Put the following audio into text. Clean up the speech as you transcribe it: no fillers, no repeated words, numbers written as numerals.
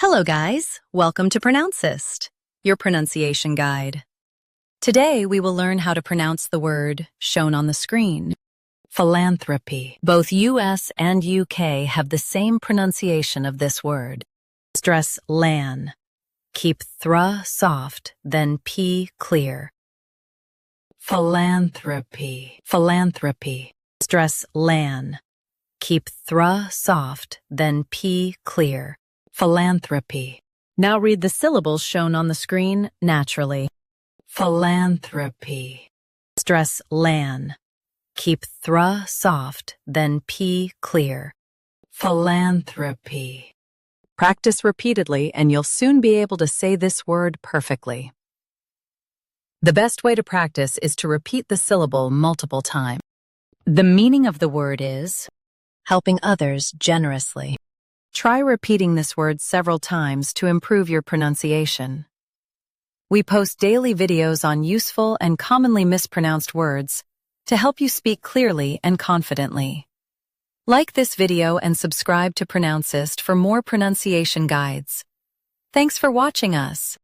Hello guys, welcome to Pronouncist, your pronunciation guide. Today we will learn how to pronounce the word shown on the screen, philanthropy. Both US and UK have the same pronunciation of this word. Stress lan. Keep thra soft, then p clear. Philanthropy. Philanthropy. Stress lan. Keep thra soft, then p clear. Philanthropy. Now read the syllables shown on the screen naturally. Philanthropy. Stress lan. Keep thra soft, then p clear. Philanthropy. Practice repeatedly and you'll soon be able to say this word perfectly. The best way to practice is to repeat the syllable multiple times. The meaning of the word is helping others generously. Try repeating this word several times to improve your pronunciation. We post daily videos on useful and commonly mispronounced words to help you speak clearly and confidently. Like this video and subscribe to Pronouncist for more pronunciation guides. Thanks for watching us.